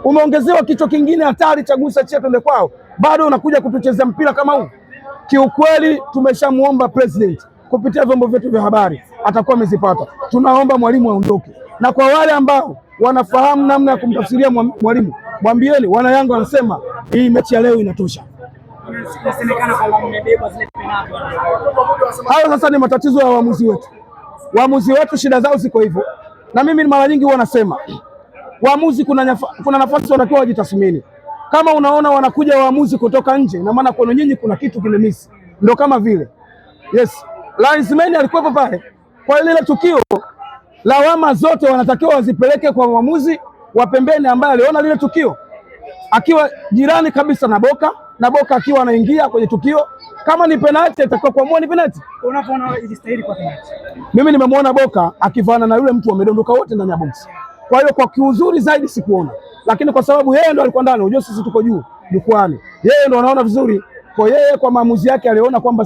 Umeongezewa kichwa kingine hatari cha gusa chia twende kwao, bado unakuja kutuchezea mpira kama huu. Kiukweli tumeshamuomba president kupitia vyombo vyetu vya habari, atakuwa amezipata. Tunaomba mwalimu aondoke, na kwa wale ambao wanafahamu namna ya kumtafsiria mwalimu, mwambieni wana Yanga wanasema hii mechi ya leo inatosha. Hayo sasa ni matatizo ya waamuzi wetu. Waamuzi wetu shida zao ziko hivyo, na mimi mara nyingi huwa nasema waamuzi kuna nafasi wanatakiwa wajitathmini. Kama unaona wanakuja waamuzi kutoka nje, na maana kwa nyinyi kuna kitu kimemisi. Ndio kama vile linesman alikuwa pale kwa lile tukio, lawama zote wanatakiwa wazipeleke kwa mwamuzi wa pembeni ambaye aliona lile tukio, akiwa jirani kabisa na Boka akiwa anaingia kwenye tukio. Kama ni penalti itakuwa kuamua ni penalti. Unapoona ilistahili kwa penalti. Mimi nimemwona Boka akivana na yule mtu, wamedondoka wote ndani ya box. Kwa hiyo kwa kiuzuri zaidi sikuona, lakini kwa sababu yeye ndo alikuwa ndani, unajua sisi tuko juu jukwani, yeye ndo anaona vizuri. Kwa yeye kwa maamuzi yake aliona kwamba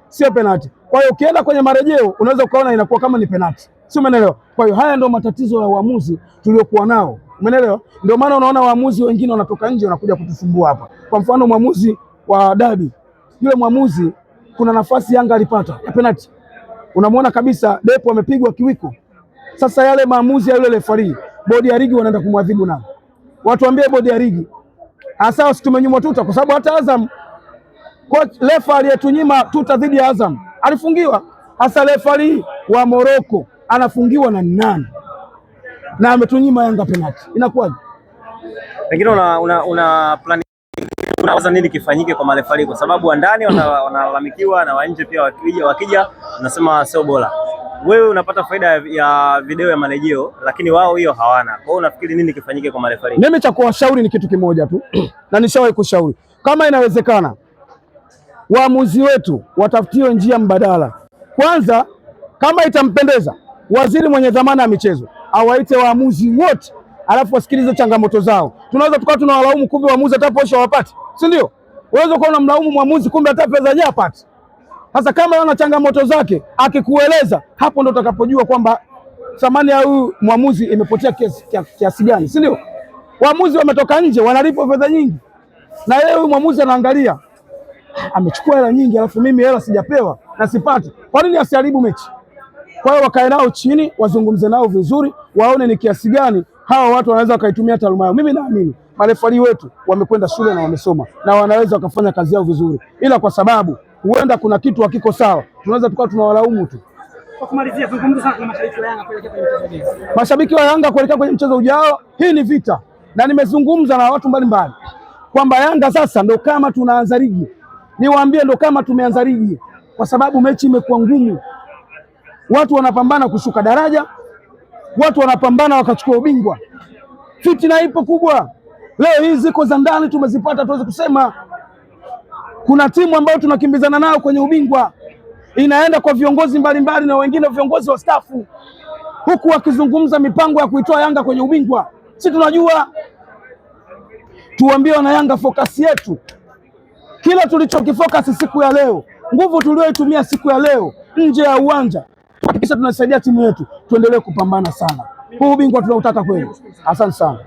sio penalti. Kwa hiyo ukienda kwenye marejeo unaweza ukaona inakuwa kama ni penalti, sio? Umeelewa? Kwa hiyo haya ndio matatizo ya waamuzi tuliokuwa nao, umeelewa? Ndio maana unaona waamuzi wengine wanatoka nje wanakuja kutusumbua hapa. Kwa mfano mwamuzi wa dabi, yule mwamuzi kuna nafasi Yanga alipata ya penalti, unamwona kabisa Depo amepigwa kiwiko. Sasa yale maamuzi ya yule referee, bodi ya ligi wanaenda kumwadhibu nani? Watu ambie bodi ya ligi hasa usitumenyuma tuta, kwa sababu hata Azam refa aliyetunyima tuta dhidi ya Azam alifungiwa. Hasa referee wa Morocco anafungiwa na nani? Na ametunyima Yanga penalti, inakuwaje? Pengine una plan, unawaza nini kifanyike kwa marefari, kwa sababu wa ndani wanalalamikiwa na wa nje pia wakija unasema sio bora. Wewe unapata faida ya video ya marejeo, lakini wao hiyo hawana. Kwa hiyo unafikiri nini kifanyike kwa marefari? Mimi cha kuwashauri ni kitu kimoja tu na nishawahi kushauri, kama inawezekana waamuzi wetu watafutiwe njia mbadala. Kwanza, kama itampendeza waziri mwenye dhamana ya michezo awaite waamuzi wote, alafu wasikilize changamoto zao. Tunaweza tukawa tunawalaumu, kumbe waamuzi hata posho hawapati, si ndio? Unaweza kuwa unamlaumu mwamuzi, kumbe hata pesa yake hapati. Sasa kama ana changamoto zake akikueleza, hapo ndo utakapojua kwamba thamani ya huyu mwamuzi imepotea kiasi gani, si ndio? Waamuzi wametoka nje wanalipwa fedha nyingi, na yeye huyu mwamuzi anaangalia amechukua hela nyingi, alafu mimi hela sijapewa na sipati. Kwa nini asiharibu mechi? Kwa hiyo wakae nao chini, wazungumze nao vizuri, waone ni kiasi gani hawa watu wanaweza wakaitumia taaluma yao. Mimi naamini marefari wetu wamekwenda shule na wamesoma na wanaweza wakafanya kazi yao vizuri, ila kwa sababu huenda kuna kitu hakiko sawa, tunaweza tukawa tunawalaumu tu. Kwa kumalizia, zungumza sana na mashabiki wa Yanga kuelekea kwenye mchezo ujao. Mashabiki wa Yanga kuelekea kwenye mchezo ujao, hii ni vita, na nimezungumza na watu mbalimbali kwamba Yanga sasa ndo kama tunaanza ligi. Niwaambie ndo kama tumeanza ligi, kwa sababu mechi imekuwa ngumu. Watu wanapambana kushuka daraja, watu wanapambana wakachukua ubingwa. Fitina ipo kubwa. Leo hii ziko za ndani tumezipata, tuweze kusema kuna timu ambayo tunakimbizana nayo kwenye ubingwa, inaenda kwa viongozi mbalimbali na wengine viongozi wa stafu, huku wakizungumza mipango ya kuitoa Yanga kwenye ubingwa. Si tunajua, tuambie wana Yanga focus yetu, kila tulichokifocus siku ya leo, nguvu tulioitumia siku ya leo nje ya uwanja, hakikisha tunasaidia timu yetu tuendelee kupambana sana. Huu ubingwa tunautaka kweli. Asante sana.